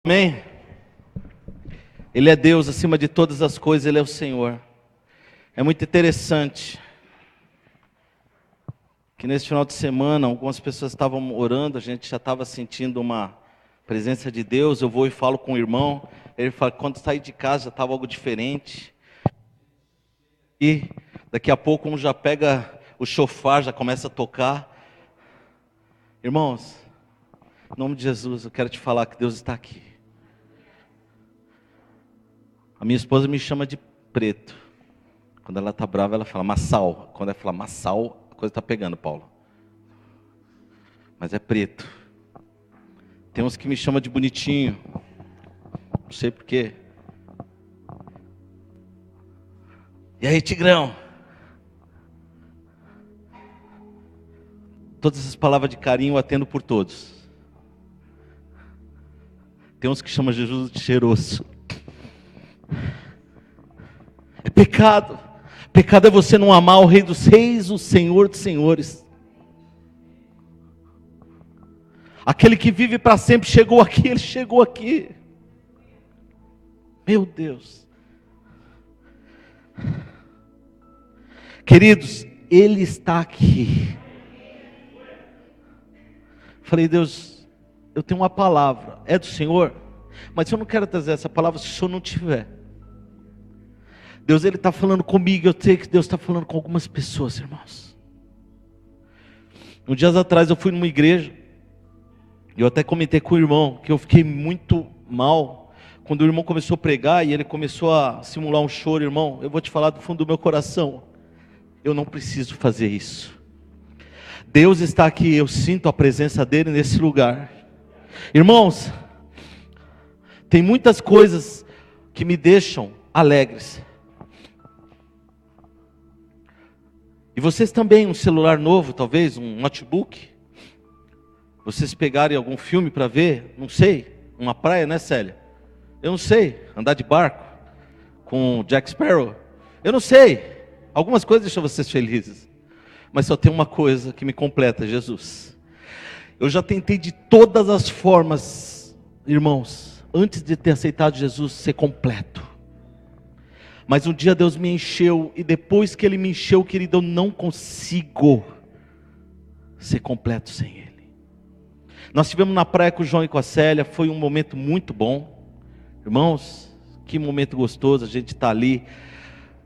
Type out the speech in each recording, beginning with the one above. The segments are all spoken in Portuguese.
Amém? Ele é Deus acima de todas as coisas, Ele é o Senhor. É muito interessante que nesse final de semana algumas pessoas estavam orando, a gente já estava sentindo uma presença de Deus. Eu vou e falo com o irmão, ele fala que quando saí de casa já estava algo diferente. E daqui a pouco um já pega o chofar, já começa a tocar. Irmãos, em nome de Jesus, eu quero te falar que Deus está aqui. A minha esposa me chama de preto. Quando ela está brava, ela fala Massal. Quando ela fala Massal, a coisa está pegando, Paulo. Mas é preto. Tem uns que me chamam de bonitinho. Não sei porquê. E aí, Tigrão? Todas essas palavras de carinho eu atendo por todos. Tem uns que chamam Jesus de cheiroso. É pecado. Pecado é você não amar o Rei dos Reis, o Senhor dos Senhores. Aquele que vive para sempre chegou aqui, Ele chegou aqui. Meu Deus. Queridos, Ele está aqui. Falei, Deus, eu tenho uma palavra, é do Senhor, mas eu não quero trazer essa palavra se o Senhor não tiver. Deus, Ele está falando comigo, eu sei que Deus está falando com algumas pessoas, irmãos. Uns dias atrás eu fui numa igreja, e eu até comentei com o irmão, que eu fiquei muito mal, quando o irmão começou a pregar, e ele começou a simular um choro. Irmão, eu vou te falar do fundo do meu coração, eu não preciso fazer isso. Deus está aqui, eu sinto a presença dEle nesse lugar. Irmãos, tem muitas coisas que me deixam alegres. E vocês também, um celular novo, talvez, um notebook. Vocês pegarem algum filme para ver, não sei, uma praia, né, Célia? Eu não sei, andar de barco com Jack Sparrow. Eu não sei, algumas coisas deixam vocês felizes. Mas só tem uma coisa que me completa, Jesus. Eu já tentei de todas as formas, irmãos, antes de ter aceitado Jesus, ser completo. Mas um dia Deus me encheu, e depois que Ele me encheu, querido, eu não consigo ser completo sem Ele. Nós estivemos na praia com o João e com a Célia, foi um momento muito bom. Irmãos, que momento gostoso, a gente está ali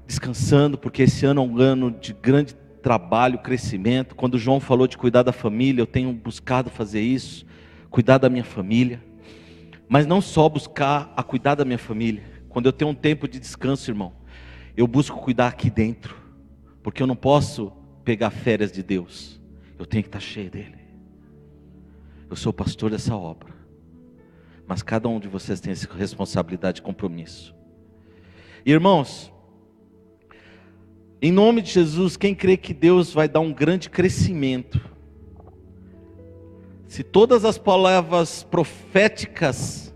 descansando, porque esse ano é um ano de grande trabalho, crescimento. Quando o João falou de cuidar da família, eu tenho buscado fazer isso, cuidar da minha família. Mas não só buscar a cuidar da minha família. Quando eu tenho um tempo de descanso, irmão, eu busco cuidar aqui dentro, porque eu não posso pegar férias de Deus, eu tenho que estar cheio dEle. Eu sou o pastor dessa obra, mas cada um de vocês tem essa responsabilidade e compromisso. E, irmãos, em nome de Jesus, quem crê que Deus vai dar um grande crescimento, se todas as palavras proféticas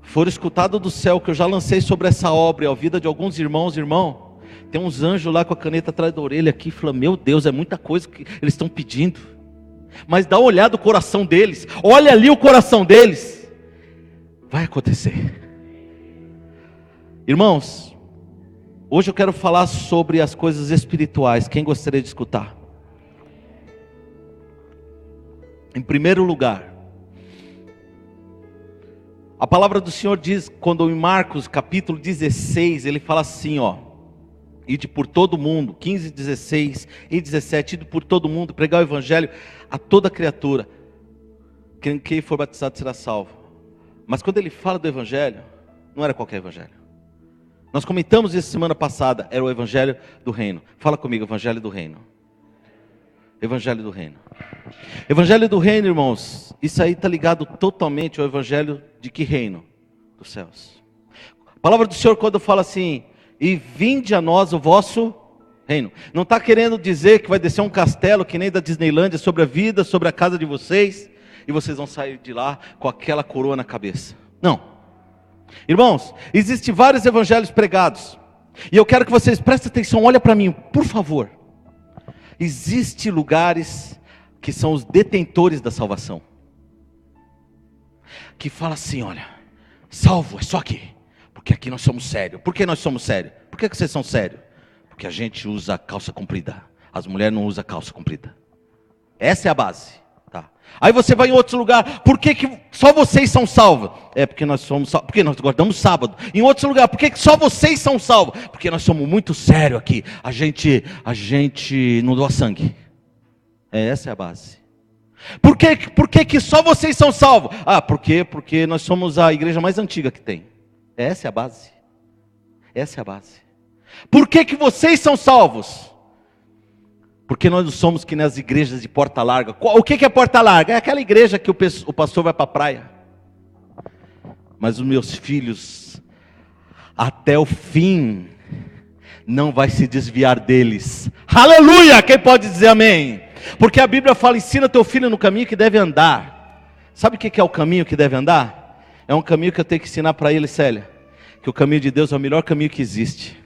for escutado do céu, que eu já lancei sobre essa obra, a vida de alguns irmãos, irmão, tem uns anjos lá com a caneta atrás da orelha aqui, falando, meu Deus, é muita coisa que eles estão pedindo, mas dá uma olhada no coração deles, olha ali o coração deles, vai acontecer. Irmãos, hoje eu quero falar sobre as coisas espirituais, quem gostaria de escutar? Em primeiro lugar, a palavra do Senhor diz, quando em Marcos capítulo 16, ele fala assim, ó, ide por todo mundo, 15, 16 e 17, ide por todo mundo, pregar o evangelho a toda criatura, quem for batizado será salvo. Mas quando ele fala do evangelho, não era qualquer evangelho. Nós comentamos isso semana passada, era o evangelho do reino. Fala comigo, evangelho do reino. Evangelho do reino. Evangelho do reino, irmãos, isso aí está ligado totalmente ao evangelho de que reino? Dos céus. A palavra do Senhor quando fala assim, e vinde a nós o vosso reino. Não está querendo dizer que vai descer um castelo que nem da Disneylândia sobre a vida, sobre a casa de vocês, e vocês vão sair de lá com aquela coroa na cabeça. Não. Irmãos, existem vários evangelhos pregados, e eu quero que vocês prestem atenção, olha para mim, por favor. Existem lugares que são os detentores da salvação. que fala assim, olha, salvo é só aqui, porque aqui nós somos sérios. Por que nós somos sérios? Por que vocês são sérios? Porque a gente usa calça comprida, as mulheres não usam calça comprida. Essa é a base, tá? Aí você vai em outro lugar, por que só vocês são salvos? É porque nós somos salvos, porque nós guardamos sábado. Em outro lugar, por que só vocês são salvos? Porque nós somos muito sérios aqui, a gente não doa sangue. Essa é a base. Por que só vocês são salvos? Porque nós somos a igreja mais antiga que tem. Essa é a base. Essa é a base. Por que vocês são salvos? Porque nós não somos que nas igrejas de porta larga. O que é porta larga? É aquela igreja que o pastor vai para a praia. Mas os meus filhos, até o fim, não vai se desviar deles. Aleluia! Quem pode dizer amém? Porque a Bíblia fala, ensina teu filho no caminho que deve andar. Sabe o que é o caminho que deve andar? É um caminho que eu tenho que ensinar para ele, Célia. Que o caminho de Deus é o melhor caminho que existe.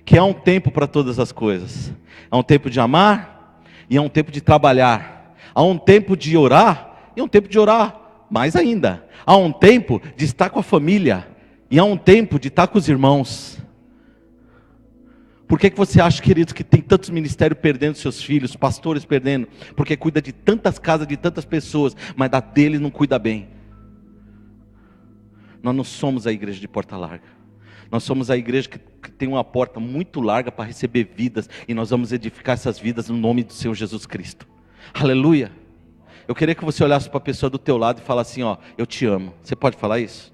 Que há um tempo para todas as coisas. Há um tempo de amar e há um tempo de trabalhar. Há um tempo de orar e há um tempo de orar mais ainda. Há um tempo de estar com a família e há um tempo de estar com os irmãos. Por que você acha, queridos, que tem tantos ministérios perdendo seus filhos, pastores perdendo? Porque cuida de tantas casas, de tantas pessoas, mas da dele não cuida bem. Nós não somos a igreja de porta larga. Nós somos a igreja que tem uma porta muito larga para receber vidas. E nós vamos edificar essas vidas no nome do Senhor Jesus Cristo. Aleluia. Eu queria que você olhasse para a pessoa do teu lado e falasse assim, ó, eu te amo. Você pode falar isso?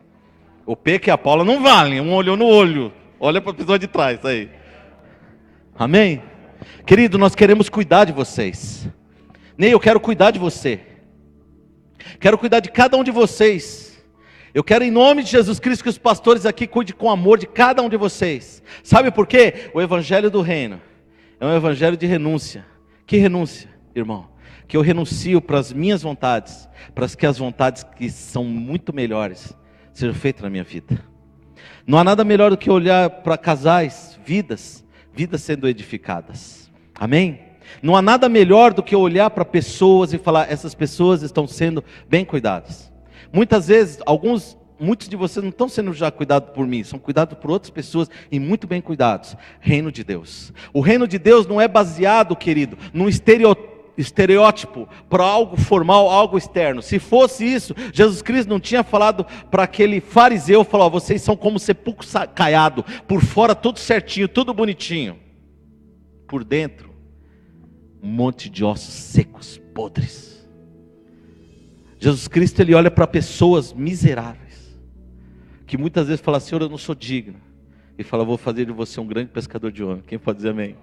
O Pedro e a Paula não valem, um olho no olho. Olha para a pessoa de trás aí. Amém? Querido, nós queremos cuidar de vocês. Ney, eu quero cuidar de você. Quero cuidar de cada um de vocês. Eu quero em nome de Jesus Cristo que os pastores aqui cuidem com amor de cada um de vocês. Sabe por quê? O evangelho do reino é um evangelho de renúncia. Que renúncia, irmão? Que eu renuncio para as minhas vontades, para que as vontades que são muito melhores sejam feitas na minha vida. Não há nada melhor do que olhar para casais, vidas sendo edificadas. Amém? Não há nada melhor do que olhar para pessoas e falar, essas pessoas estão sendo bem cuidadas. Muitas vezes, muitos de vocês não estão sendo já cuidados por mim, são cuidados por outras pessoas e muito bem cuidados. Reino de Deus. O reino de Deus não é baseado, querido, num estereótipo para algo formal, algo externo. Se fosse isso, Jesus Cristo não tinha falado para aquele fariseu, falou, vocês são como sepulcro caiado, por fora tudo certinho, tudo bonitinho. Por dentro, um monte de ossos secos, podres. Jesus Cristo, Ele olha para pessoas miseráveis, que muitas vezes falam, Senhor, eu não sou digno. E fala, vou fazer de você um grande pescador de homens. Quem pode dizer amém?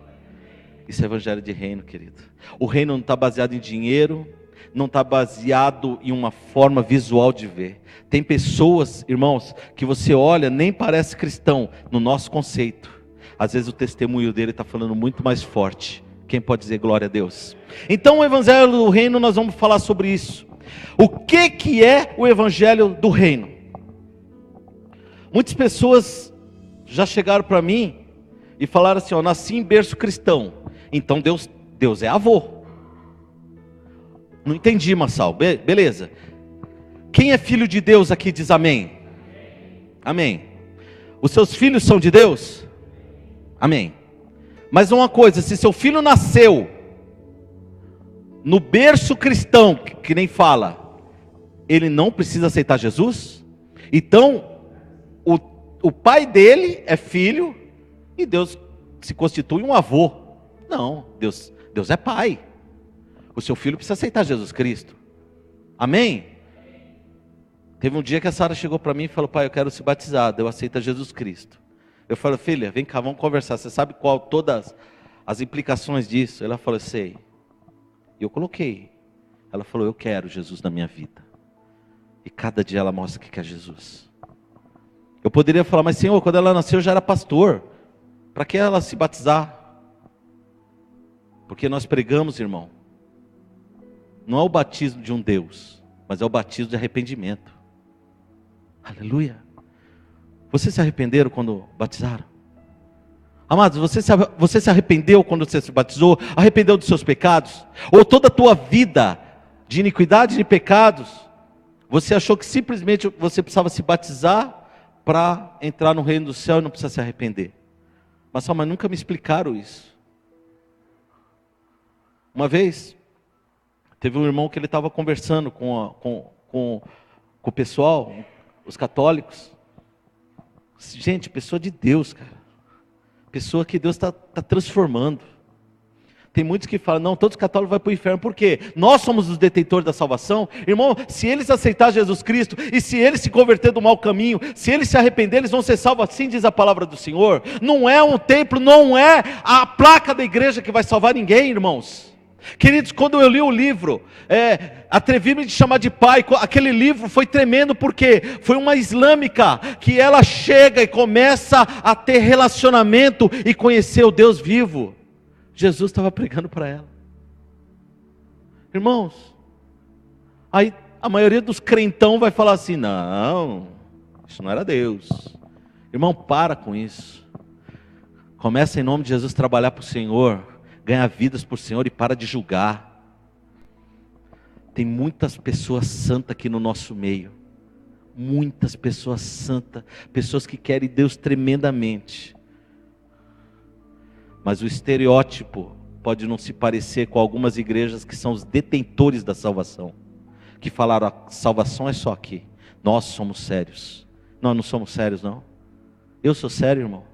Isso é evangelho de reino, querido. O reino não está baseado em dinheiro, não está baseado em uma forma visual de ver. Tem pessoas, irmãos, que você olha, nem parece cristão, no nosso conceito. Às vezes o testemunho dele está falando muito mais forte. Quem pode dizer glória a Deus? Então o evangelho do reino, nós vamos falar sobre isso. O que é o evangelho do reino? Muitas pessoas já chegaram para mim e falaram assim, ó, nasci em berço cristão, então Deus é avô. Não entendi, Massal, beleza. Quem é filho de Deus aqui diz amém? Amém. Os seus filhos são de Deus? Amém. Mas uma coisa, se seu filho nasceu no berço cristão, que nem fala, ele não precisa aceitar Jesus? Então, o pai dele é filho, e Deus se constitui um avô. Não, Deus é pai. O seu filho precisa aceitar Jesus Cristo. Amém? Teve um dia que a Sara chegou para mim e falou, pai, eu quero ser batizado, eu aceito Jesus Cristo. Eu falei, filha, vem cá, vamos conversar, você sabe qual todas as implicações disso? Ela falou, sei. E eu coloquei. Ela falou, eu quero Jesus na minha vida. E cada dia ela mostra que quer Jesus. Eu poderia falar, mas Senhor, quando ela nasceu eu já era pastor. Para que ela se batizar? Porque nós pregamos, irmão, não é o batismo de um Deus, mas é o batismo de arrependimento. Aleluia. Vocês se arrependeram quando batizaram? Amados, você se arrependeu quando você se batizou? Arrependeu dos seus pecados? Ou toda a tua vida de iniquidade e de pecados Você achou que simplesmente você precisava se batizar para entrar no reino do céu e não precisa se arrepender. Mas nunca me explicaram isso. Uma vez, teve um irmão que ele estava conversando com o pessoal, os católicos. Gente, pessoa de Deus, cara. Pessoa que Deus está transformando. Tem muitos que falam, não, todos os católicos vão para o inferno. Por quê? Nós somos os detentores da salvação. Irmão, se eles aceitarem Jesus Cristo, e se eles se converterem do mau caminho, se eles se arrependerem, eles vão ser salvos. Assim diz a palavra do Senhor. Não é um templo, não é a placa da igreja que vai salvar ninguém, irmãos. Queridos, quando eu li o livro, Atrevi-me de chamar de pai, aquele livro foi tremendo, porque foi uma islâmica, que ela chega e começa a ter relacionamento e conhecer o Deus vivo. Jesus estava pregando para ela. Irmãos, aí a maioria dos crentão vai falar assim, não, isso não era Deus. Irmão, para com isso. Começa em nome de Jesus trabalhar para o Senhor, ganhar vidas para o Senhor e para de julgar. Tem muitas pessoas santas aqui no nosso meio. Muitas pessoas santas, pessoas que querem Deus tremendamente. Mas o estereótipo pode não se parecer com algumas igrejas que são os detentores da salvação. Que falaram, a salvação é só aqui. Nós somos sérios. Nós não somos sérios, não. Eu sou sério, irmão.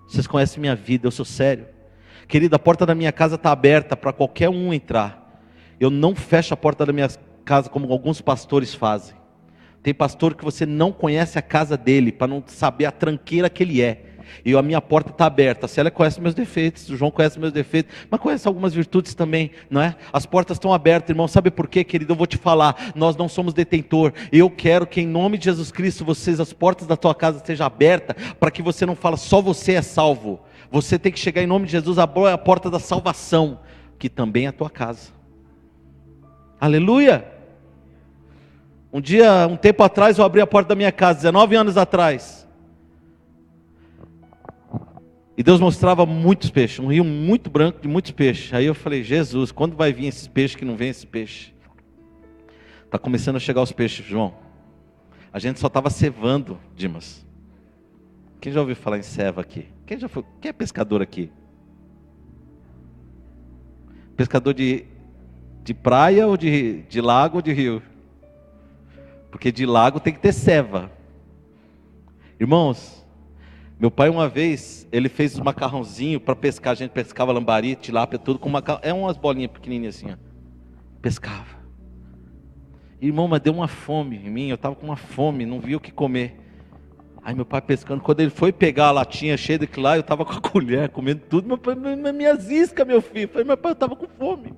Vocês conhecem minha vida, eu sou sério. Querido, a porta da minha casa está aberta para qualquer um entrar. Eu não fecho a porta da minha casa como alguns pastores fazem. Tem pastor que você não conhece a casa dele, para não saber a tranqueira que ele é. E a minha porta está aberta. A Célia conhece meus defeitos, o João conhece meus defeitos, mas conhece algumas virtudes também, não é? As portas estão abertas, irmão. Sabe por quê, querido? Eu vou te falar. Nós não somos detentor. Eu quero que em nome de Jesus Cristo, as portas da tua casa estejam abertas, para que você não fale, só você é salvo. Você tem que chegar em nome de Jesus, abrir a porta da salvação, que também é a tua casa. Aleluia! Um tempo atrás, eu abri a porta da minha casa, 19 anos atrás. E Deus mostrava muitos peixes, um rio muito branco de muitos peixes. Aí eu falei, Jesus, quando vai vir esses peixes que não vem esse peixe? Está começando a chegar os peixes, João. A gente só estava cevando, Dimas. Quem já ouviu falar em ceva aqui? Quem é pescador aqui? Pescador de praia ou de lago ou de rio? Porque de lago tem que ter ceva. Irmãos, meu pai uma vez, ele fez um macarrãozinho para pescar. A gente pescava lambari, tilápia, tudo com macarrão. É umas bolinhas pequenininhas assim, ó. Pescava. Irmão, mas deu uma fome em mim. Eu estava com uma fome, não vi o que comer. Aí meu pai pescando, quando ele foi pegar a latinha cheia daquilo lá, eu estava com a colher, comendo tudo. Meu pai, minhas iscas, meu filho. Eu falei, meu pai, eu estava com fome.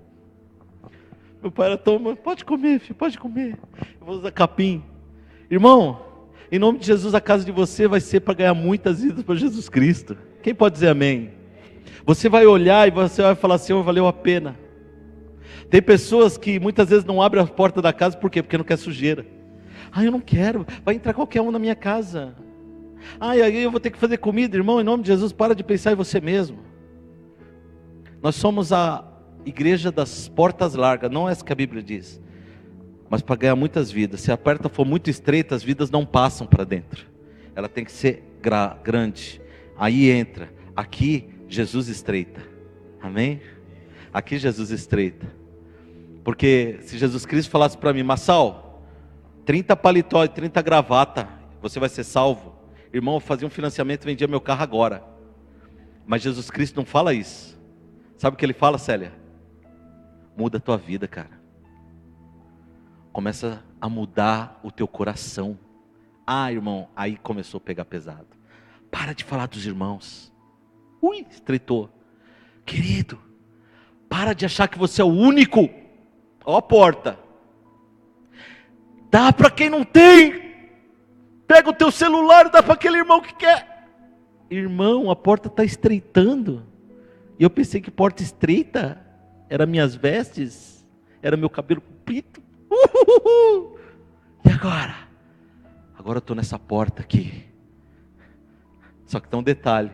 Meu pai era tão, pode comer, filho, pode comer. Eu vou usar capim. Irmão, em nome de Jesus, a casa de você vai ser para ganhar muitas vidas para Jesus Cristo. Quem pode dizer amém? Você vai olhar e você vai falar, Senhor, valeu a pena. Tem pessoas que muitas vezes não abrem a porta da casa, por quê? Porque não quer sujeira. Eu não quero, vai entrar qualquer um na minha casa. Aí eu vou ter que fazer comida, irmão, em nome de Jesus, para de pensar em você mesmo. Nós somos a igreja das portas largas, não é isso que a Bíblia diz. Mas para ganhar muitas vidas, se a porta for muito estreita, as vidas não passam para dentro. Ela tem que ser grande. Aí entra, aqui Jesus estreita. Amém? Aqui Jesus estreita. Porque se Jesus Cristo falasse para mim, Massal, 30 paletó e 30 gravata, você vai ser salvo. Irmão, eu fazia um financiamento e vendia meu carro agora. Mas Jesus Cristo não fala isso. Sabe o que ele fala, Célia? Muda a tua vida, cara. Começa a mudar o teu coração. Irmão, aí começou a pegar pesado. Para de falar dos irmãos. Estreitou. Querido, para de achar que você é o único. Ó a porta. Dá para quem não tem. Pega o teu celular e dá para aquele irmão que quer. Irmão, a porta está estreitando. E eu pensei que porta estreita era minhas vestes, era meu cabelo comprido. E agora? Agora eu estou nessa porta aqui. Só que tem um detalhe.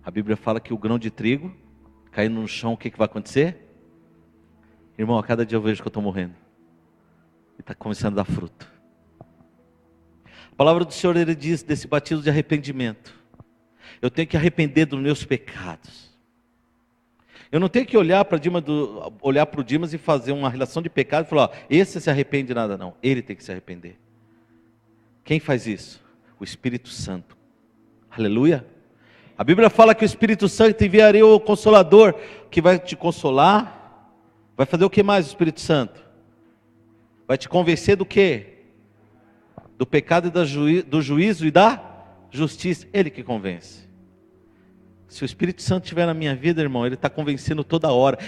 A Bíblia fala que o grão de trigo caindo no chão, o que vai acontecer? Irmão, a cada dia eu vejo que eu estou morrendo. E está começando a dar fruto. A palavra do Senhor, ele diz, desse batismo de arrependimento. Eu tenho que arrepender dos meus pecados. Eu não tenho que olhar para o Dimas e fazer uma relação de pecado e falar, ó, esse se arrepende de nada, não. Ele tem que se arrepender. Quem faz isso? O Espírito Santo. Aleluia. A Bíblia fala que o Espírito Santo enviaria o Consolador, que vai te consolar. Vai fazer o que mais o Espírito Santo? Vai te convencer do quê? Do pecado e do juízo e da justiça. Ele que convence. Se o Espírito Santo estiver na minha vida, irmão, ele está convencendo toda hora.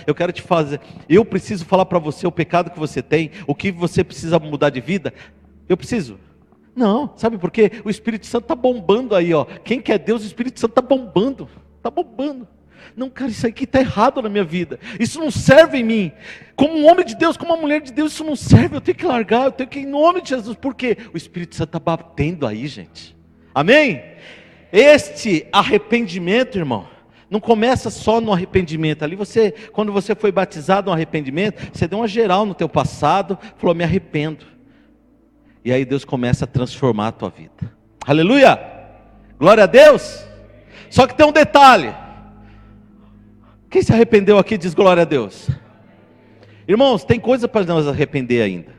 Eu preciso falar para você o pecado que você tem, o que você precisa mudar de vida. Eu preciso. Não, sabe por quê? O Espírito Santo está bombando aí, ó. Quem quer Deus, o Espírito Santo está bombando. Está bombando. Não, cara, isso aqui está errado na minha vida. Isso não serve em mim. Como um homem de Deus, como uma mulher de Deus, isso não serve. Eu tenho que largar, eu tenho que ir em nome de Jesus. Por quê? O Espírito Santo está batendo aí, gente. Amém? Este arrependimento, irmão, não começa só no arrependimento. Ali quando você foi batizado no arrependimento, você deu uma geral no teu passado, falou, me arrependo. E aí Deus começa a transformar a tua vida. Aleluia! Glória a Deus! Só que tem um detalhe. Quem se arrependeu aqui diz glória a Deus. Irmãos, tem coisa para nós arrepender ainda.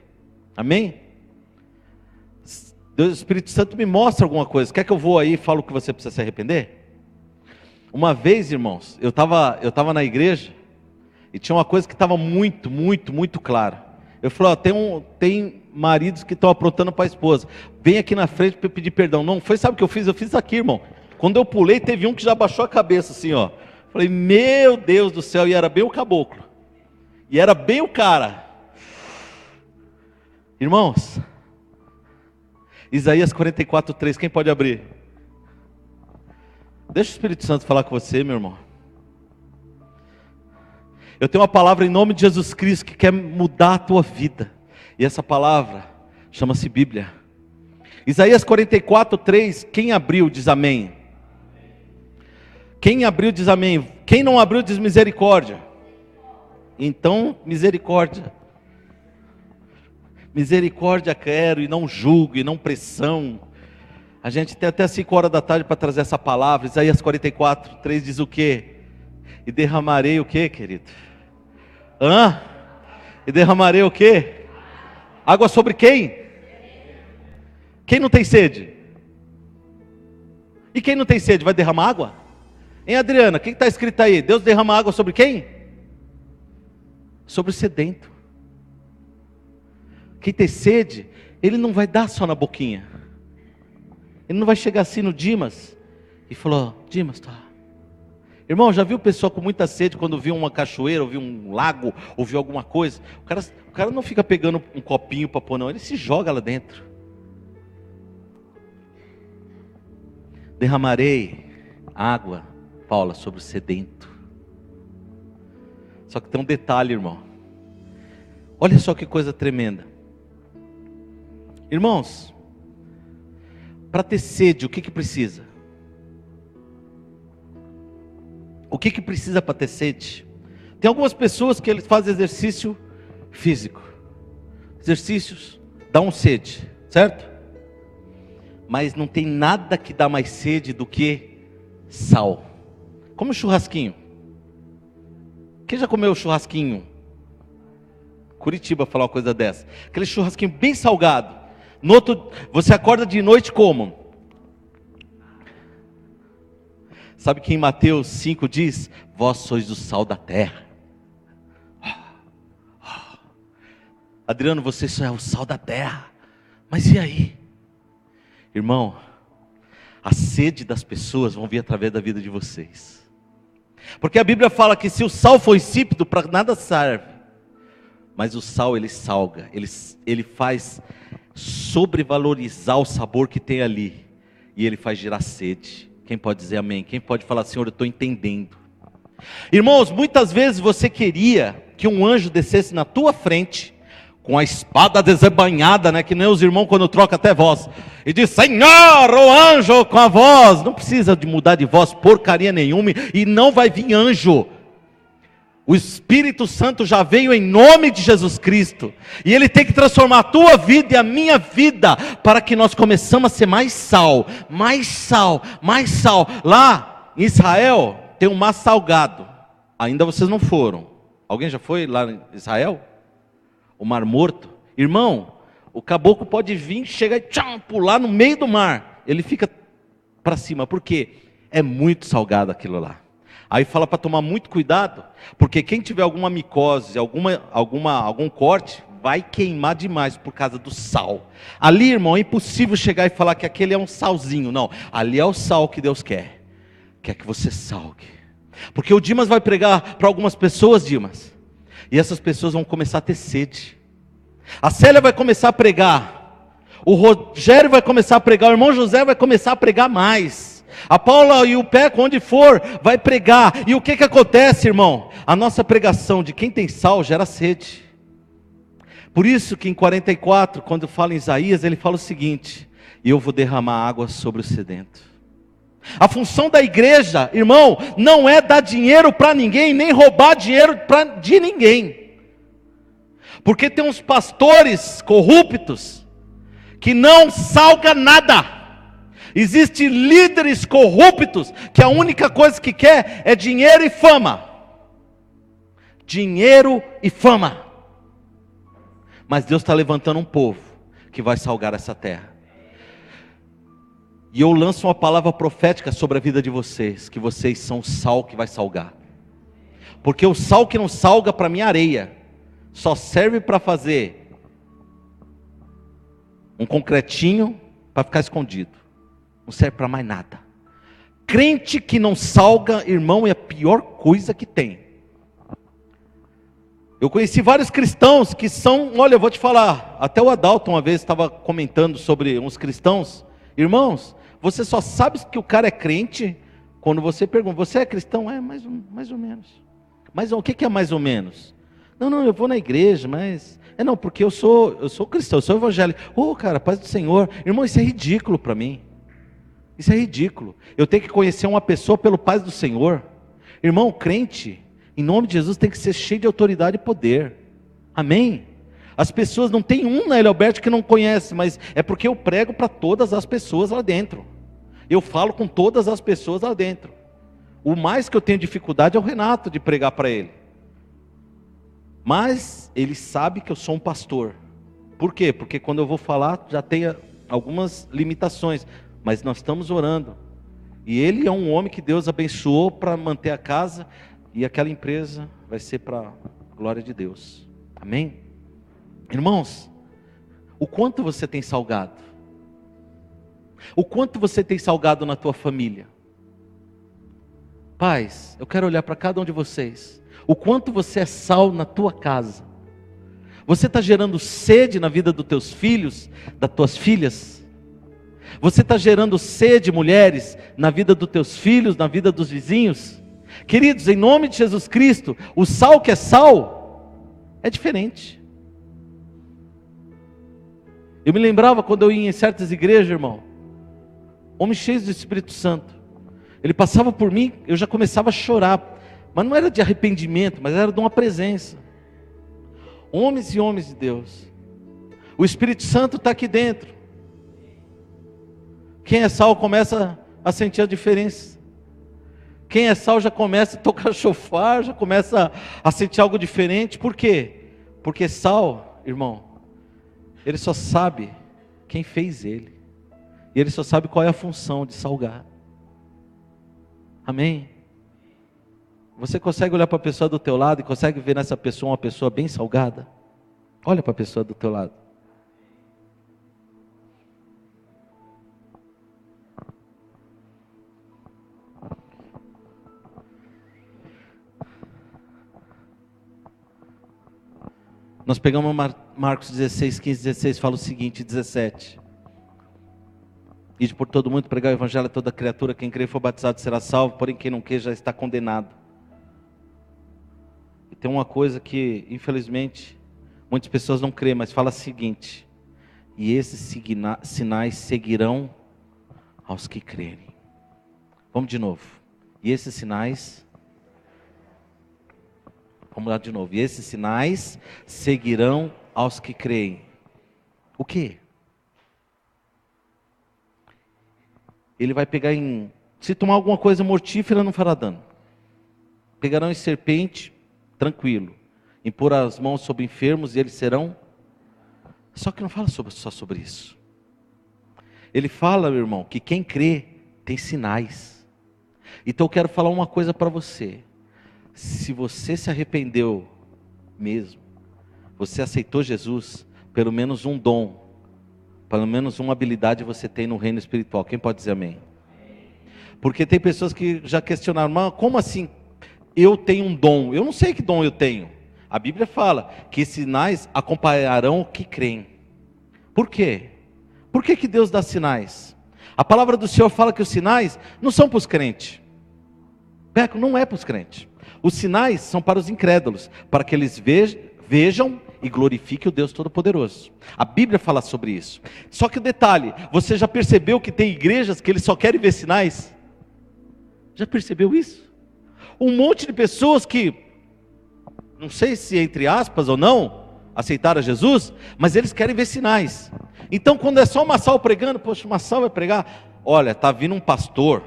Amém? Deus, o Espírito Santo me mostra alguma coisa. Quer que eu vou aí e falo que você precisa se arrepender? Uma vez, irmãos, eu estava na igreja e tinha uma coisa que estava muito, muito, muito clara. Eu falei, ó, tem maridos que estão aprontando para a esposa. Vem aqui na frente para pedir perdão. Não foi, sabe o que eu fiz? Eu fiz isso aqui, irmão. Quando eu pulei, teve um que já baixou a cabeça assim, ó. Falei, meu Deus do céu, e era bem o caboclo. E era bem o cara. Irmãos, Isaías 44:3, quem pode abrir? Deixa o Espírito Santo falar com você, meu irmão. Eu tenho uma palavra em nome de Jesus Cristo que quer mudar a tua vida. E essa palavra chama-se Bíblia. Isaías 44:3, quem abriu diz amém. Quem abriu diz amém. Quem não abriu diz misericórdia. Então, misericórdia. Misericórdia quero e não julgo e não pressão. A gente tem até 5 horas da tarde para trazer essa palavra. Isaías 44:3 diz o quê? E derramarei o quê, querido? E derramarei o quê? Água sobre quem? Quem não tem sede? E quem não tem sede vai derramar água? Hein, Adriana, o que está escrito aí? Deus derrama água sobre quem? Sobre o sedento. Quem tem sede, ele não vai dar só na boquinha. Ele não vai chegar assim no Dimas e falou, Dimas, tá. Irmão, já viu pessoa com muita sede quando viu uma cachoeira, ou viu um lago, ou viu alguma coisa? O cara não fica pegando um copinho para pôr, não. Ele se joga lá dentro. Derramarei água, Paula, sobre o sedento. Só que tem um detalhe, irmão. Olha só que coisa tremenda. Irmãos, para ter sede, o que precisa? O que precisa para ter sede? Tem algumas pessoas que eles fazem exercício físico. Exercícios dão sede, certo? Mas não tem nada que dá mais sede do que sal. Como churrasquinho. Quem já comeu churrasquinho? Curitiba falar uma coisa dessa. Aquele churrasquinho bem salgado. Você acorda de noite como? Sabe que em Mateus 5 diz? Vós sois o sal da terra. Adriano, você só é o sal da terra. Mas e aí? Irmão, a sede das pessoas vão vir através da vida de vocês. Porque a Bíblia fala que se o sal for insípido, para nada serve. Mas o sal ele salga, ele faz sobrevalorizar o sabor que tem ali. E ele faz gerar sede. Quem pode dizer amém? Quem pode falar, Senhor, eu estou entendendo. Irmãos, muitas vezes você queria que um anjo descesse na tua frente, com a espada desembainhada, né? Que nem os irmãos quando trocam até voz. E diz, Senhor, o anjo com a voz. Não precisa de mudar de voz porcaria nenhuma. E não vai vir anjo. O Espírito Santo já veio em nome de Jesus Cristo. E Ele tem que transformar a tua vida e a minha vida, para que nós começamos a ser mais sal, mais sal, mais sal. Lá em Israel tem um mar salgado. Ainda vocês não foram. Alguém já foi lá em Israel? O Mar Morto. Irmão, o caboclo pode vir, chegar e tchau, pular no meio do mar. Ele fica para cima, porque é muito salgado aquilo lá. Aí fala para tomar muito cuidado, porque quem tiver alguma micose, algum corte, vai queimar demais por causa do sal. Ali, irmão, é impossível chegar e falar que aquele é um salzinho. Não, ali é o sal que Deus quer. Quer que você salgue. Porque o Dimas vai pregar para algumas pessoas, Dimas. E essas pessoas vão começar a ter sede. A Célia vai começar a pregar. O Rogério vai começar a pregar. O irmão José vai começar a pregar mais. A Paula e o Peco, onde for, vai pregar. E o que acontece, irmão? A nossa pregação de quem tem sal gera sede. Por isso que em 44, quando fala em Isaías, ele fala o seguinte: e eu vou derramar água sobre o sedento. A função da igreja, irmão, não é dar dinheiro para ninguém, nem roubar dinheiro de ninguém. Porque tem uns pastores corruptos que não salga nada. Existem líderes corruptos que a única coisa que quer é dinheiro e fama. Dinheiro e fama. Mas Deus está levantando um povo que vai salgar essa terra. E eu lanço uma palavra profética sobre a vida de vocês, que vocês são o sal que vai salgar. Porque o sal que não salga, para mim, areia, só serve para fazer um concretinho para ficar escondido. Não serve para mais nada. Crente que não salga, irmão, é a pior coisa que tem. Eu conheci vários cristãos que são, olha, eu vou te falar, até o Adalto uma vez estava comentando sobre uns cristãos. Irmãos, você só sabe que o cara é crente quando você pergunta: você é cristão? É, mais ou menos. Mas o que é mais ou menos? Não, eu vou na igreja, mas... não, porque eu sou cristão, eu sou evangélico. Cara, paz do Senhor. Irmão, isso é ridículo para mim. Isso é ridículo. Eu tenho que conhecer uma pessoa pelo paz do Senhor. Irmão, crente, em nome de Jesus, tem que ser cheio de autoridade e poder. Amém? As pessoas, não tem um na Alberto que não conhece, mas é porque eu prego para todas as pessoas lá dentro. Eu falo com todas as pessoas lá dentro. O mais que eu tenho dificuldade é o Renato de pregar para ele. Mas ele sabe que eu sou um pastor. Por quê? Porque quando eu vou falar já tem algumas limitações. Mas nós estamos orando. E ele é um homem que Deus abençoou para manter a casa. E aquela empresa vai ser para a glória de Deus. Amém? Irmãos, o quanto você tem salgado? O quanto você tem salgado na tua família? Pais, eu quero olhar para cada um de vocês. O quanto você é sal na tua casa? Você está gerando sede na vida dos teus filhos, das tuas filhas? Você está gerando sede, mulheres, na vida dos teus filhos, na vida dos vizinhos? Queridos, em nome de Jesus Cristo, o sal que é sal, é diferente. Eu me lembrava quando eu ia em certas igrejas, irmão, homens cheios do Espírito Santo, ele passava por mim, eu já começava a chorar, mas não era de arrependimento, mas era de uma presença. Homens e homens de Deus, o Espírito Santo está aqui dentro. Quem é sal começa a sentir a diferença. Quem é sal já começa a tocar chofar, já começa a sentir algo diferente. Por quê? Porque sal, irmão, ele só sabe quem fez ele. E ele só sabe qual é a função de salgar. Amém? Você consegue olhar para a pessoa do teu lado e consegue ver nessa pessoa uma pessoa bem salgada? Olha para a pessoa do teu lado. Nós pegamos Marcos 16, 15, 16, fala o seguinte, 17. Ide por todo mundo, pregar o evangelho a toda criatura, quem crer e for batizado será salvo, porém quem não quer já está condenado. E tem uma coisa que, infelizmente, muitas pessoas não creem, mas fala o seguinte: e esses sinais seguirão aos que crerem. Vamos de novo. E esses sinais Vamos lá de novo. E esses sinais seguirão aos que creem. O quê? Ele vai pegar em... Se tomar alguma coisa mortífera, não fará dano. Pegarão em serpente, tranquilo. Impor as mãos sobre enfermos e eles serão... Só que não fala só sobre isso. Ele fala, meu irmão, que quem crê tem sinais. Então eu quero falar uma coisa para você. Se você se arrependeu mesmo, você aceitou Jesus, pelo menos um dom, pelo menos uma habilidade você tem no reino espiritual. Quem pode dizer amém? Porque tem pessoas que já questionaram, mas como assim eu tenho um dom? Eu não sei que dom eu tenho. A Bíblia fala que sinais acompanharão o que creem. Por quê? Por que Deus dá sinais? A palavra do Senhor fala que os sinais não são para os crentes. Peco, não é para os crentes. Os sinais são para os incrédulos, para que eles vejam e glorifiquem o Deus Todo-Poderoso. A Bíblia fala sobre isso. Só que detalhe, você já percebeu que tem igrejas que eles só querem ver sinais? Já percebeu isso? Um monte de pessoas que, não sei se entre aspas ou não, aceitaram Jesus, mas eles querem ver sinais. Então quando é só o Massal pregando, poxa, o Massal vai pregar, olha, está vindo um pastor,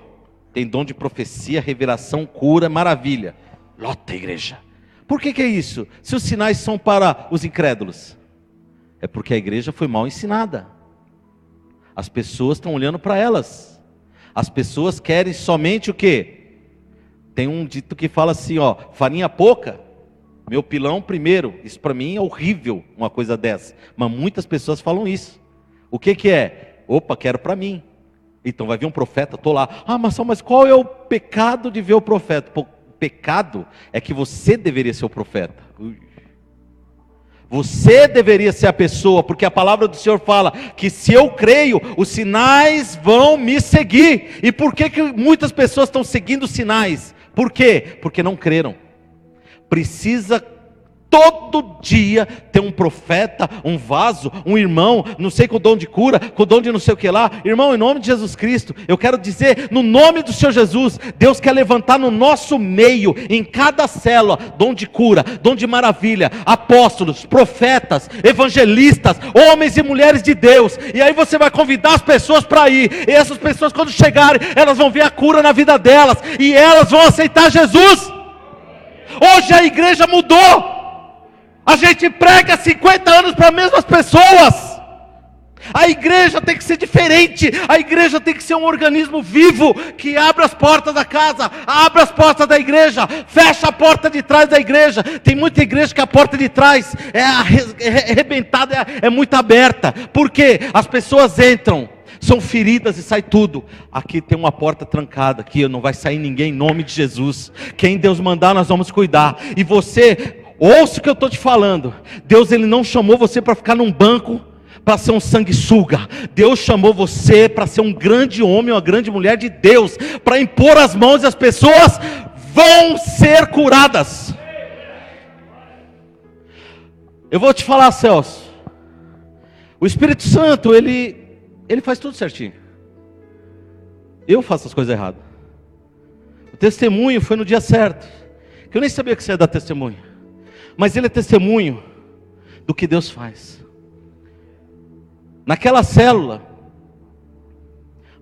tem dom de profecia, revelação, cura, maravilha. Lota a igreja. Por que é isso? Se os sinais são para os incrédulos, é porque a igreja foi mal ensinada. As pessoas estão olhando para elas. As pessoas querem somente o quê? Tem um dito que fala assim, ó, farinha pouca, meu pilão primeiro. Isso para mim é horrível, uma coisa dessa. Mas muitas pessoas falam isso. O que é? Opa, quero para mim. Então vai vir um profeta, estou lá. Ah, mas qual é o pecado de ver o profeta? O pecado é que você deveria ser o profeta. Você deveria ser a pessoa, porque a palavra do Senhor fala que se eu creio, os sinais vão me seguir. E por que muitas pessoas estão seguindo os sinais? Por quê? Porque não creram. Precisa todo dia ter um profeta, um vaso, um irmão, não sei, com o dom de cura, com o dom de não sei o que lá. Irmão, em nome de Jesus Cristo, eu quero dizer, no nome do Senhor Jesus, Deus quer levantar no nosso meio, em cada célula, dom de cura, dom de maravilha, apóstolos, profetas, evangelistas, homens e mulheres de Deus. E aí você vai convidar as pessoas para ir, e essas pessoas quando chegarem, elas vão ver a cura na vida delas, e elas vão aceitar Jesus. Hoje a igreja mudou. A gente prega 50 anos para as mesmas pessoas. A igreja tem que ser diferente. A igreja tem que ser um organismo vivo, que abre as portas da casa, abre as portas da igreja, fecha a porta de trás da igreja. Tem muita igreja que a porta de trás é arrebentada, é muito aberta. Por quê? As pessoas entram, são feridas e sai tudo. Aqui tem uma porta trancada, aqui não vai sair ninguém em nome de Jesus. Quem Deus mandar nós vamos cuidar. E você... ouça o que eu estou te falando. Deus, Ele não chamou você para ficar num banco, para ser um sanguessuga. Deus chamou você para ser um grande homem, uma grande mulher de Deus, para impor as mãos e as pessoas vão ser curadas. Eu vou te falar, Celso, o Espírito Santo, ele faz tudo certinho. Eu faço as coisas erradas. O testemunho foi no dia certo, que eu nem sabia que você ia dar testemunho. Mas ele é testemunho do que Deus faz. Naquela célula,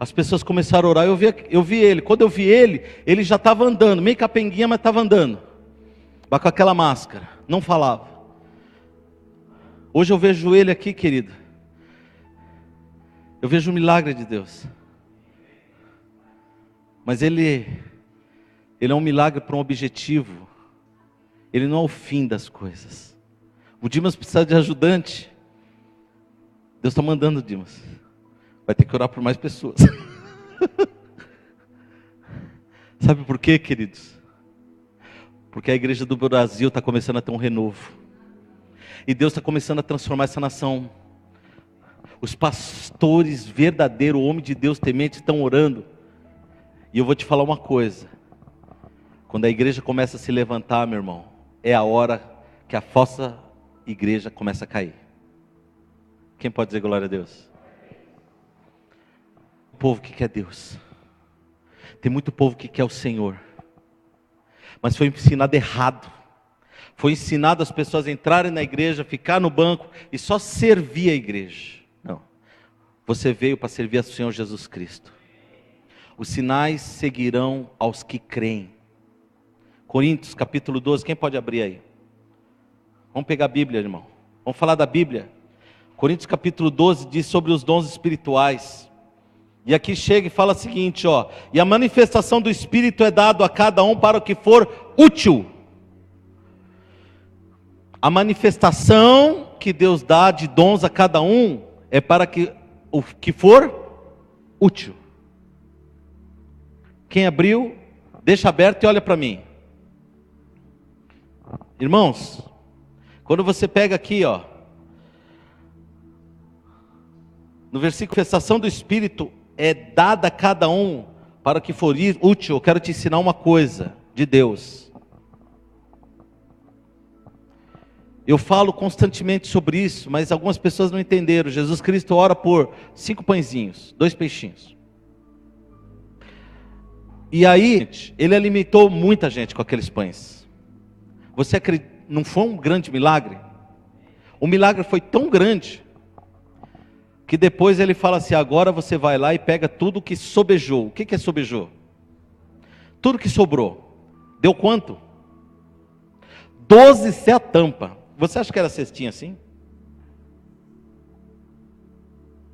as pessoas começaram a orar, eu vi ele. Quando eu vi ele, ele já estava andando, meio capenguinha, mas estava andando. Mas com aquela máscara, não falava. Hoje eu vejo ele aqui, querido. Eu vejo o milagre de Deus. Mas ele é um milagre para um objetivo. Ele não é o fim das coisas. O Dimas precisa de ajudante. Deus está mandando o Dimas. Vai ter que orar por mais pessoas. Sabe por quê, queridos? Porque a igreja do Brasil está começando a ter um renovo. E Deus está começando a transformar essa nação. Os pastores verdadeiros, o homem de Deus temente, estão orando. E eu vou te falar uma coisa. Quando a igreja começa a se levantar, meu irmão, é a hora que a falsa igreja começa a cair. Quem pode dizer glória a Deus? O povo que quer Deus. Tem muito povo que quer o Senhor, mas foi ensinado errado. foi ensinado as pessoas a entrarem na igreja, ficar no banco e só servir a igreja. Não. Você veio para servir ao Senhor Jesus Cristo. Os sinais seguirão aos que creem. Coríntios capítulo 12, quem pode abrir aí? Vamos pegar a Bíblia, irmão. Vamos falar da Bíblia. Coríntios capítulo 12 diz sobre os dons espirituais. E aqui chega e fala o seguinte, ó. E a manifestação do Espírito é dado a cada um para o que for útil. A manifestação que Deus dá de dons a cada um é para que o que for útil. Quem abriu, deixa aberto e olha para mim. Irmãos, quando você pega aqui, ó, no versículo, a manifestação do Espírito é dada a cada um para que for útil. Eu quero te ensinar uma coisa de Deus. Eu falo constantemente sobre isso, mas algumas pessoas não entenderam. Jesus Cristo ora por 5 pãezinhos, 2 peixinhos. E aí, ele alimentou muita gente com aqueles pães. Você acredita? Não foi um grande milagre? O milagre foi tão grande, que depois ele fala assim, agora você vai lá e pega tudo que sobejou. O que é sobejou? Tudo que sobrou. Deu quanto? 12 se a tampa. Você acha que era cestinha assim?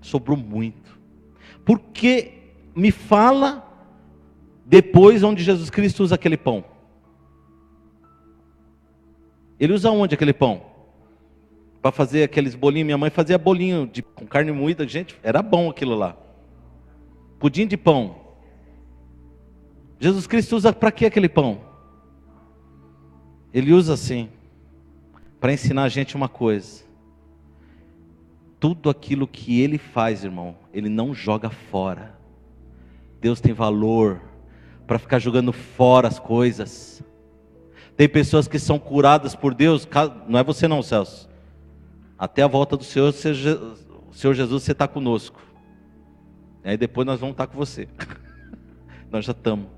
Sobrou muito. Porque me fala depois onde Jesus Cristo usa aquele pão. Ele usa onde aquele pão? Para fazer aqueles bolinhos. Minha mãe fazia bolinho com carne moída. Gente, era bom aquilo lá. Pudim de pão. Jesus Cristo usa para que aquele pão? Ele usa assim, para ensinar a gente uma coisa. Tudo aquilo que Ele faz, irmão, Ele não joga fora. Deus tem valor para ficar jogando fora as coisas. Tem pessoas que são curadas por Deus, não é você não, Celso. Até a volta do Senhor, Senhor Jesus, você está conosco. Aí depois nós vamos estar com você. Nós já estamos.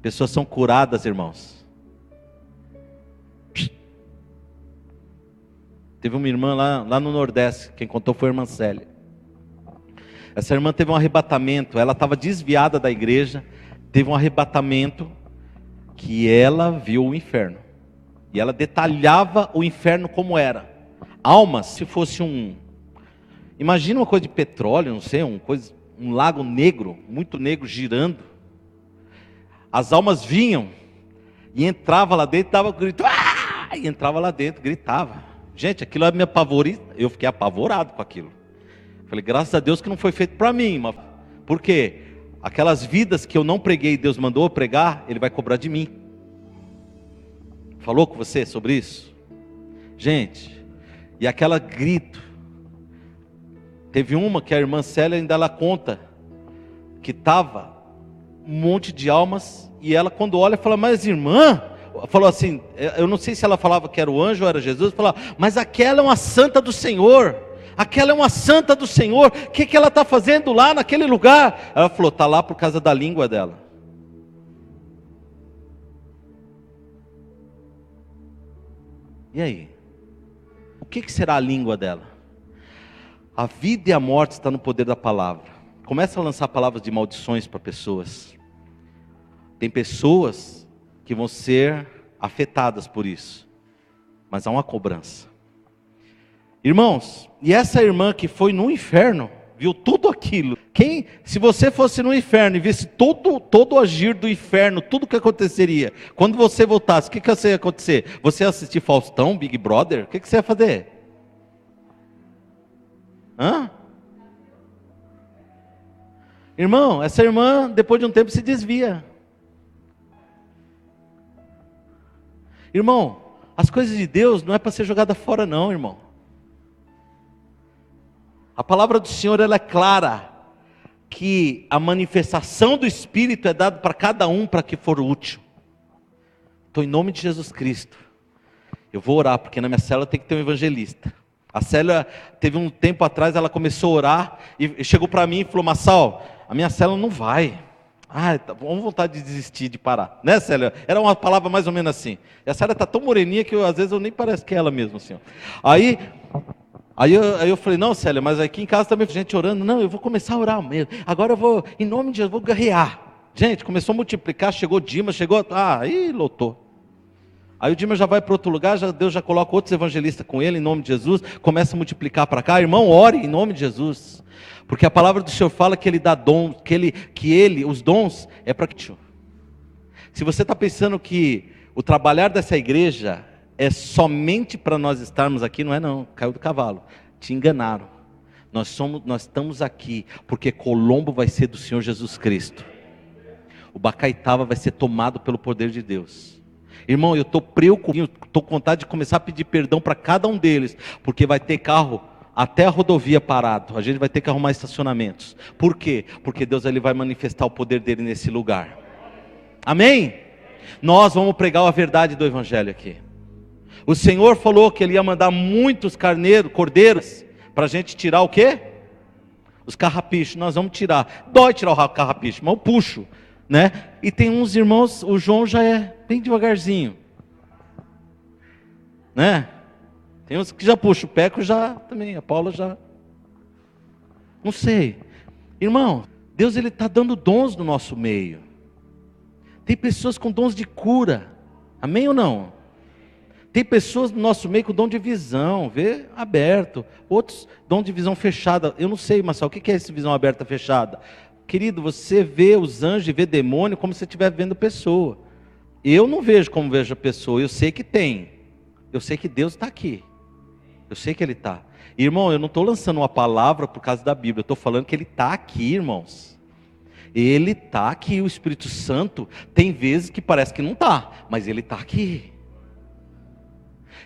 Pessoas são curadas, irmãos. Teve uma irmã lá no Nordeste, quem contou foi a irmã Célia. Essa irmã teve um arrebatamento, ela estava desviada da igreja, teve um arrebatamento que ela viu o inferno. E ela detalhava o inferno como era. Almas, se fosse imagina uma coisa de petróleo, não sei, um lago negro, muito negro, girando. As almas vinham e entrava lá dentro, dava grito, e entrava lá dentro, gritava. Gente, aquilo me apavorou, eu fiquei apavorado com aquilo. Falei, graças a Deus que não foi feito para mim. Mas por quê? Aquelas vidas que eu não preguei e Deus mandou eu pregar, Ele vai cobrar de mim. Falou com você sobre isso? Gente, e aquela grito. Teve uma que a irmã Célia ainda ela conta, que estava um monte de almas, e ela quando olha fala, mas irmã, falou assim, eu não sei se ela falava que era o anjo ou era Jesus, falava, mas aquela é uma santa do Senhor, aquela é uma santa do Senhor, o que ela está fazendo lá naquele lugar? Ela falou, está lá por causa da língua dela. E aí? O que será a língua dela? A vida e a morte está no poder da palavra. Começa a lançar palavras de maldições para pessoas. Tem pessoas que vão ser afetadas por isso, mas há uma cobrança. Irmãos, e essa irmã que foi no inferno, viu tudo aquilo. Se você fosse no inferno e visse todo o agir do inferno, tudo que aconteceria, quando você voltasse, o que você ia acontecer? Você ia assistir Faustão, Big Brother? O que você ia fazer? Irmão, essa irmã, depois de um tempo, se desvia. Irmão, as coisas de Deus não é para ser jogada fora não, irmão. A palavra do Senhor ela é clara, que a manifestação do Espírito é dada para cada um para que for útil. Então em nome de Jesus Cristo, eu vou orar, porque na minha célula tem que ter um evangelista. A célula, teve um tempo atrás, ela começou a orar, e chegou para mim e falou, Massal, a minha célula não vai. Ah, tá, vamos vontade de desistir, de parar. Né, Célia? Era uma palavra mais ou menos assim. E a Célia está tão moreninha que às vezes eu nem parece que é ela mesmo. Assim, ó. Aí eu falei, não, Célia, mas aqui em casa também gente orando. Não, eu vou começar a orar mesmo. Agora eu vou, em nome de Jesus, vou guerrear. Gente, começou a multiplicar, chegou Dima, aí lotou. Aí o Dima já vai para outro lugar, Deus já coloca outros evangelistas com ele, em nome de Jesus, começa a multiplicar para cá. Irmão, ore em nome de Jesus. Porque a palavra do Senhor fala que Ele dá dons, os dons é para que... Se você está pensando que o trabalhar dessa igreja é somente para nós estarmos aqui, não é não, caiu do cavalo, te enganaram. Nós estamos aqui porque Colombo vai ser do Senhor Jesus Cristo. O Bacaitava vai ser tomado pelo poder de Deus. Irmão, eu estou preocupado, estou com vontade de começar a pedir perdão para cada um deles, porque vai ter carro até a rodovia parado, a gente vai ter que arrumar estacionamentos. Por quê? Porque Deus ele vai manifestar o poder dele nesse lugar. Amém? Nós vamos pregar a verdade do Evangelho aqui. O Senhor falou que Ele ia mandar muitos cordeiros, para a gente tirar o quê? Os carrapichos, nós vamos tirar. Dói tirar o carrapicho, mas eu puxo, né? E tem uns irmãos, o João já é bem devagarzinho, né? Tem uns que já puxam, o Peco já também, a Paula já, não sei. Irmão, Deus ele está dando dons no nosso meio. Tem pessoas com dons de cura, amém ou não? Tem pessoas no nosso meio com dom de visão, vê aberto. Outros dom de visão fechada. Eu não sei, Marcelo, o que é essa visão aberta fechada? Querido, você vê os anjos e vê demônio como se você estivesse vendo pessoa. Eu não vejo como vejo a pessoa, eu sei que tem. Eu sei que Deus está aqui. Eu sei que Ele está. Irmão, eu não estou lançando uma palavra por causa da Bíblia. Eu estou falando que Ele está aqui, irmãos. Ele está aqui, o Espírito Santo. Tem vezes que parece que não está, mas Ele está aqui.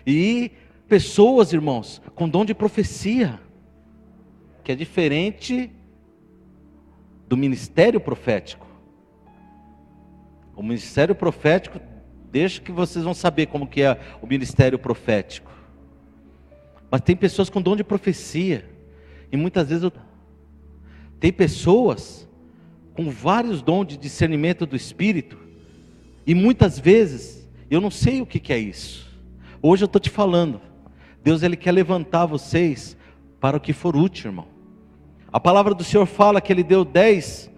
E pessoas, irmãos, com dom de profecia, que é diferente do ministério profético. O ministério profético, deixa que vocês vão saber como que é o ministério profético. Mas tem pessoas com dom de profecia, e muitas vezes tem pessoas com vários dons de discernimento do Espírito, e muitas vezes eu não sei o que é isso. Hoje eu estou te falando, Deus ele quer levantar vocês para o que for útil, irmão. A palavra do Senhor fala que Ele deu 10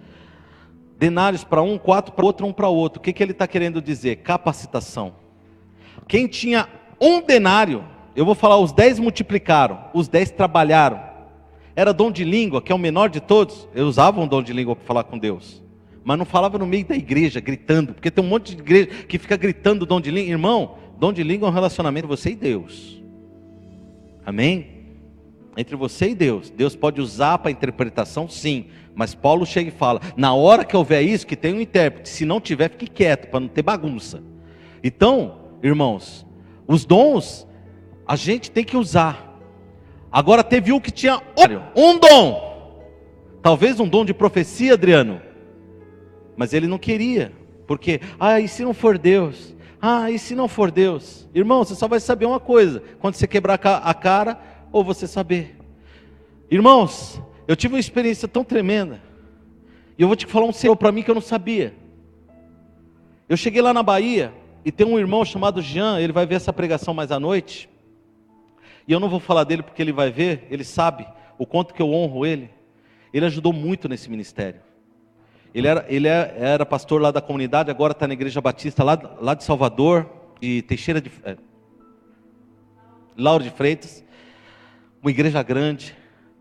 denários para um, 4 para outro, 1 para outro. O que Ele está querendo dizer? Capacitação. Quem tinha 1 denário, eu vou falar, os 10 multiplicaram, os 10 trabalharam. Era dom de língua, que é o menor de todos. Eu usava um dom de língua para falar com Deus, mas não falava no meio da igreja, gritando, porque tem um monte de igreja que fica gritando dom de língua. Irmão, dom de língua é um relacionamento entre você e Deus. Amém? Entre você e Deus. Deus pode usar para interpretação, sim. Mas Paulo chega e fala, na hora que houver isso, que tem um intérprete. Se não tiver, fique quieto, para não ter bagunça. Então, irmãos, os dons, a gente tem que usar. Agora teve um que tinha um dom. Talvez um dom de profecia, Adriano. Mas ele não queria. Porque, e se não for Deus? E se não for Deus? Irmão, você só vai saber uma coisa, quando você quebrar a cara, ou você saber. Irmãos, eu tive uma experiência tão tremenda, e eu vou te falar um segredo para mim que eu não sabia. Eu cheguei lá na Bahia, e tem um irmão chamado Jean, ele vai ver essa pregação mais à noite, e eu não vou falar dele porque ele vai ver, ele sabe o quanto que eu honro ele. Ele ajudou muito nesse ministério. Ele era pastor lá da comunidade, agora está na Igreja Batista lá de Salvador, de Lauro de Freitas, uma igreja grande,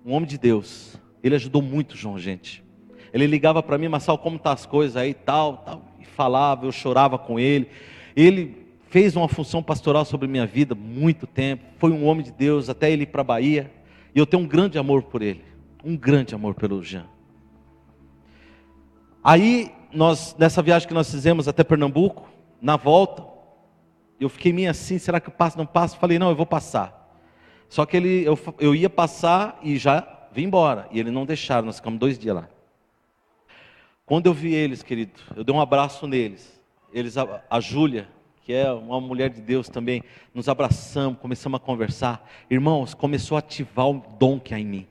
um homem de Deus. Ele ajudou muito, João, gente. Ele ligava para mim, Marcelo, como tá as coisas aí, tal, e falava, eu chorava com ele. Ele fez uma função pastoral sobre minha vida muito tempo, foi um homem de Deus, até ele ir para a Bahia, e eu tenho um grande amor por ele, um grande amor pelo Jean. Aí, nessa viagem que nós fizemos até Pernambuco, na volta, eu fiquei meio assim, será que eu passo, não passo? Falei, não, eu vou passar. Só que eu ia passar e já vim embora, e eles não deixaram, nós ficamos 2 dias lá. Quando eu vi eles, querido, eu dei um abraço neles, a Júlia, que é uma mulher de Deus também, nos abraçamos, começamos a conversar. Irmãos, começou a ativar o dom que há em mim.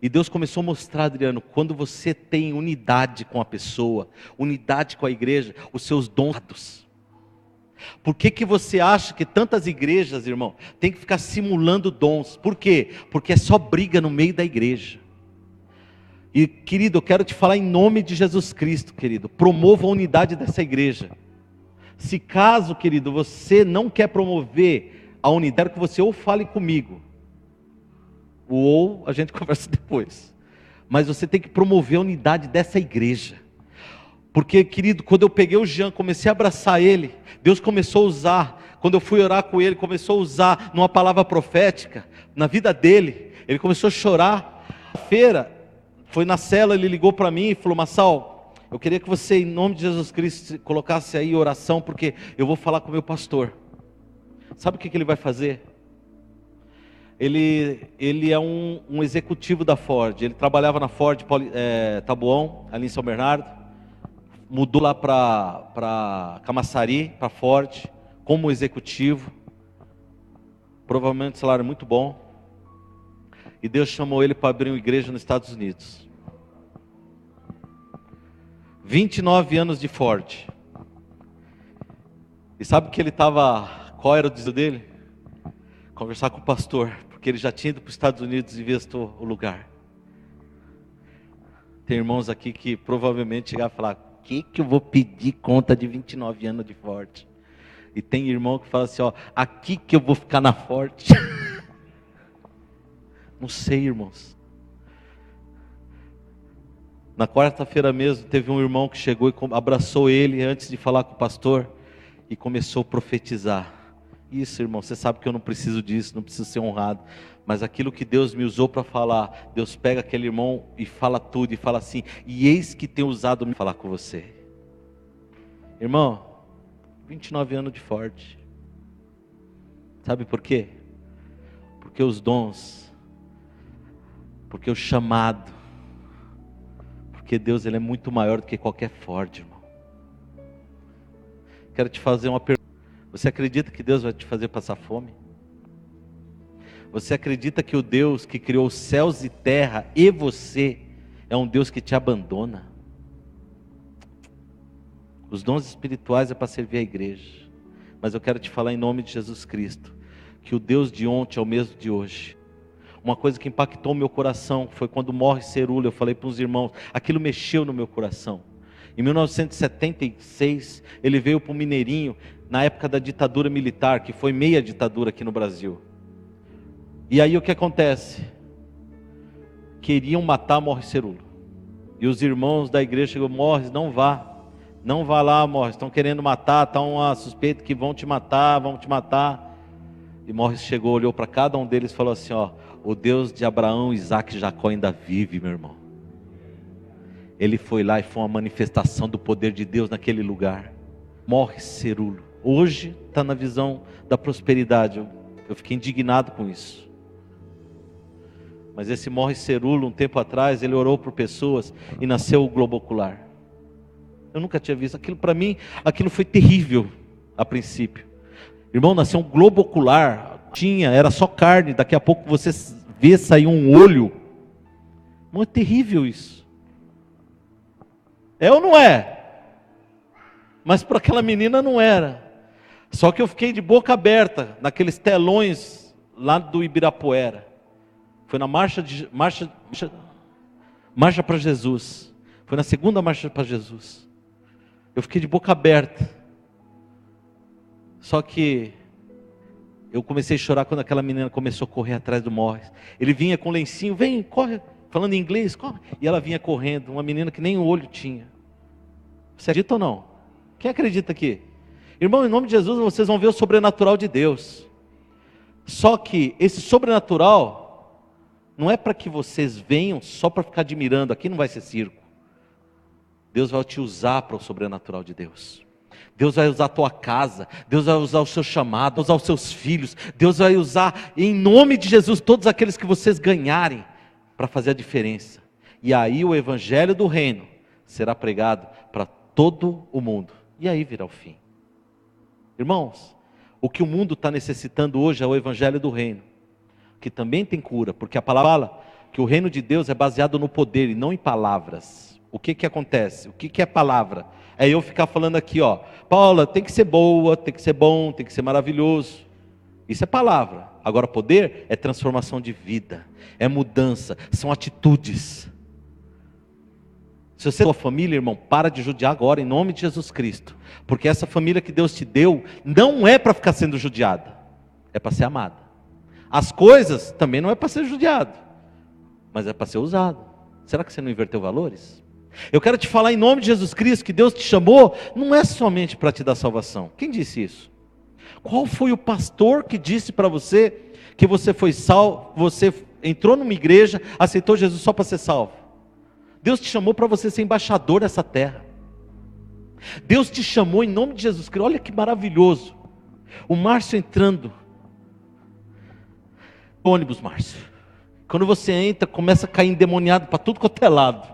E Deus começou a mostrar, Adriano, quando você tem unidade com a pessoa, unidade com a igreja, os seus dons. Por que você acha que tantas igrejas, irmão, tem que ficar simulando dons? Por quê? Porque é só briga no meio da igreja. E querido, eu quero te falar em nome de Jesus Cristo, querido, promova a unidade dessa igreja. Se caso, querido, você não quer promover a unidade, quero que você ou fale comigo, ou a gente conversa depois. Mas você tem que promover a unidade dessa igreja. Porque, querido, quando eu peguei o Jean, comecei a abraçar ele, Deus começou a usar, quando eu fui orar com ele, começou a usar numa palavra profética, na vida dele, ele começou a chorar. Feira, foi na cela, ele ligou para mim e falou: Massal, eu queria que você, em nome de Jesus Cristo, colocasse aí oração, porque eu vou falar com o meu pastor. Sabe o que ele vai fazer? Ele é um executivo da Ford. Ele trabalhava na Ford Taboão, ali em São Bernardo. Mudou lá para Camaçari, para Ford, como executivo. Provavelmente salário muito bom. E Deus chamou ele para abrir uma igreja nos Estados Unidos. 29 anos de Ford. E sabe que ele estava... Qual era o desafio dele? Conversar com o pastor, porque ele já tinha ido para os Estados Unidos e visto o lugar. Tem irmãos aqui que provavelmente chegaram a falar: o que eu vou pedir conta de 29 anos de Ford? E tem irmão que fala assim: ó, aqui que eu vou ficar na Ford. Não sei, irmãos. Na quarta-feira mesmo, teve um irmão que chegou e abraçou ele antes de falar com o pastor e começou a profetizar. Isso, irmão, você sabe que eu não preciso disso, não preciso ser honrado, mas aquilo que Deus me usou para falar, Deus pega aquele irmão e fala tudo, e fala assim: e eis que tem usado me falar com você. Irmão, 29 anos de Ford. Sabe por quê? Porque os dons, porque o chamado, porque Deus, ele é muito maior do que qualquer Ford, irmão. Quero te fazer uma pergunta. Você acredita que Deus vai te fazer passar fome? Você acredita que o Deus que criou os céus e terra e você é um Deus que te abandona? Os dons espirituais é para servir a igreja. Mas eu quero te falar em nome de Jesus Cristo, que o Deus de ontem é o mesmo de hoje. Uma coisa que impactou meu coração foi quando morre Cerula. Eu falei para os irmãos, aquilo mexeu no meu coração. Em 1976, ele veio para o Mineirinho, na época da ditadura militar, que foi meia ditadura aqui no Brasil. E aí o que acontece? Queriam matar Morris Cerullo. E os irmãos da igreja chegou: Morris, não vá lá, Morris, estão querendo matar, está uma suspeita que vão te matar. E Morris chegou, olhou para cada um deles e falou assim: ó, o Deus de Abraão, Isaac e Jacó ainda vive, meu irmão. Ele foi lá e foi uma manifestação do poder de Deus naquele lugar. Morris Cerullo, hoje está na visão da prosperidade. Eu fiquei indignado com isso. Mas esse Morris Cerullo, um tempo atrás, ele orou por pessoas e nasceu o globo ocular. Eu nunca tinha visto aquilo. Para mim, aquilo foi terrível a princípio. Irmão, nasceu um globo ocular, era só carne, daqui a pouco você vê sair um olho. Irmão, é terrível isso. É ou não é? Mas para aquela menina não era. Só que eu fiquei de boca aberta, naqueles telões lá do Ibirapuera. Foi na marcha para Jesus. Foi na segunda marcha para Jesus. Eu fiquei de boca aberta. Só que eu comecei a chorar quando aquela menina começou a correr atrás do Morris. Ele vinha com lencinho, vem, corre, falando em inglês, corre. E ela vinha correndo, uma menina que nem o olho tinha. Você acredita ou não? Quem acredita aqui? Irmão, em nome de Jesus, vocês vão ver o sobrenatural de Deus. Só que esse sobrenatural não é para que vocês venham só para ficar admirando. Aqui não vai ser circo. Deus vai te usar para o sobrenatural de Deus. Deus vai usar a tua casa, Deus vai usar o seu chamado, usar os seus filhos. Deus vai usar, em nome de Jesus, todos aqueles que vocês ganharem para fazer a diferença. E aí o evangelho do reino será pregado para todo o mundo. E aí virá o fim. Irmãos, o que o mundo está necessitando hoje é o evangelho do reino, que também tem cura, porque a palavra fala, que o reino de Deus é baseado no poder e não em palavras. O que que acontece? O que que é palavra? É eu ficar falando aqui, ó, Paula, tem que ser boa, tem que ser bom, tem que ser maravilhoso. Isso é palavra. Agora poder é transformação de vida, é mudança, são atitudes. Se você é sua família, irmão, para de judiar agora, em nome de Jesus Cristo. Porque essa família que Deus te deu, não é para ficar sendo judiada, é para ser amada. As coisas também não é para ser judiado, mas é para ser usado. Será que você não inverteu valores? Eu quero te falar em nome de Jesus Cristo, que Deus te chamou, não é somente para te dar salvação. Quem disse isso? Qual foi o pastor que disse para você que você foi salvo, você entrou numa igreja, aceitou Jesus só para ser salvo? Deus te chamou para você ser embaixador dessa terra. Deus te chamou em nome de Jesus Cristo. Olha que maravilhoso. O Márcio entrando. Ônibus, Márcio. Quando você entra, começa a cair endemoniado para tudo quanto é lado.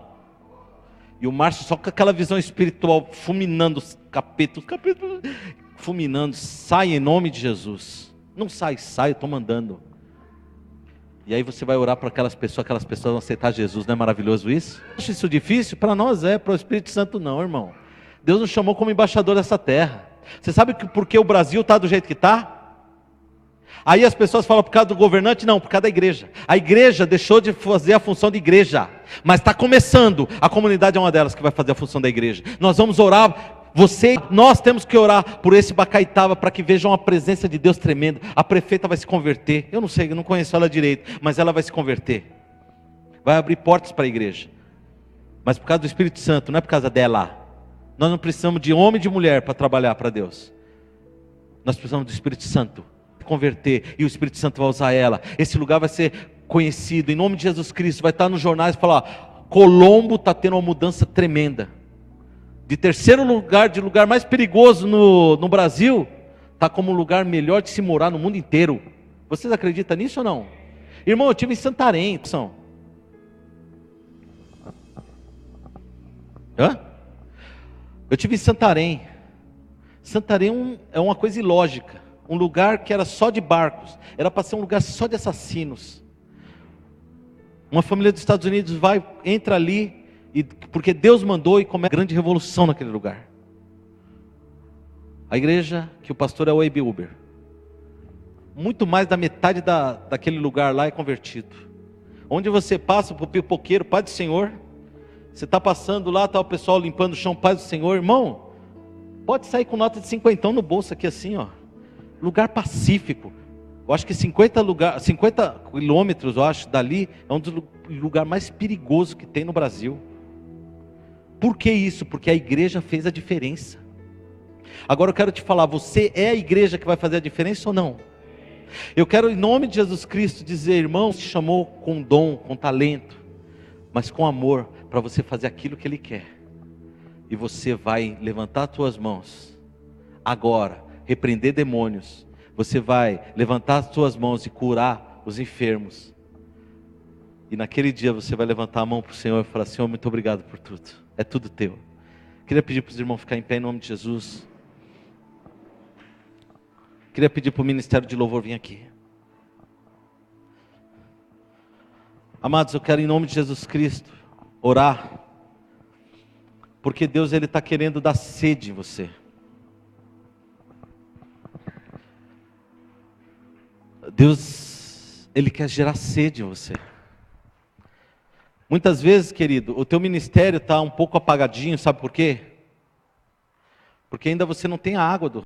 E o Márcio só com aquela visão espiritual, fulminando os capetos, fulminando. Sai em nome de Jesus. Não sai, eu estou mandando. E aí você vai orar para aquelas pessoas vão aceitar Jesus. Não é maravilhoso isso? Acha isso difícil? Para nós é, para o Espírito Santo não, irmão. Deus nos chamou como embaixador dessa terra. Você sabe por que o Brasil está do jeito que está? Aí as pessoas falam por causa do governante, não, por causa da igreja. A igreja deixou de fazer a função de igreja, mas está começando. A comunidade é uma delas que vai fazer a função da igreja. Nós vamos orar. Nós temos que orar por esse Bacaitava para que vejam a presença de Deus tremenda. A prefeita vai se converter. Eu não sei, eu não conheço ela direito, mas ela vai se converter. Vai abrir portas para a igreja. Mas por causa do Espírito Santo, não é por causa dela. Nós não precisamos de homem e de mulher para trabalhar para Deus. Nós precisamos do Espírito Santo converter, e o Espírito Santo vai usar ela. Esse lugar vai ser conhecido em nome de Jesus Cristo. Vai estar nos jornais e falar: Colombo está tendo uma mudança tremenda. De terceiro lugar, de lugar mais perigoso no Brasil, está como um lugar melhor de se morar no mundo inteiro. Vocês acreditam nisso ou não? Irmão, eu estive em Santarém. Eu estive em Santarém. Santarém é uma coisa ilógica. Um lugar que era só de barcos. Era para ser um lugar só de assassinos. Uma família dos Estados Unidos entra ali, porque Deus mandou, e começa uma grande revolução naquele lugar. A igreja, que o pastor é o Abe Uber. Muito mais da metade daquele lugar lá é convertido. Onde você passa, para o pipoqueiro, Pai do Senhor. Você está passando lá, está o pessoal limpando o chão, Pai do Senhor. Irmão, pode sair com nota de 50 no bolso aqui assim, ó. Lugar pacífico. Eu acho que 50 quilômetros, eu acho, dali, é um dos lugares mais perigosos que tem no Brasil. Por que isso? Porque a igreja fez a diferença. Agora eu quero te falar, você é a igreja que vai fazer a diferença ou não? Eu quero, em nome de Jesus Cristo, dizer, irmão, te chamou com dom, com talento, mas com amor, para você fazer aquilo que Ele quer. E você vai levantar as suas mãos, agora, repreender demônios. Você vai levantar as suas mãos e curar os enfermos. E naquele dia você vai levantar a mão para o Senhor e falar: Senhor, muito obrigado por tudo. É tudo teu. Queria pedir para os irmãos ficarem em pé em nome de Jesus. Queria pedir para o ministério de louvor vir aqui. Amados, eu quero em nome de Jesus Cristo orar. Porque Deus, Ele está querendo dar sede em você. Deus, Ele quer gerar sede em você. Muitas vezes, querido, o teu ministério está um pouco apagadinho, sabe por quê? Porque ainda você não tem a água do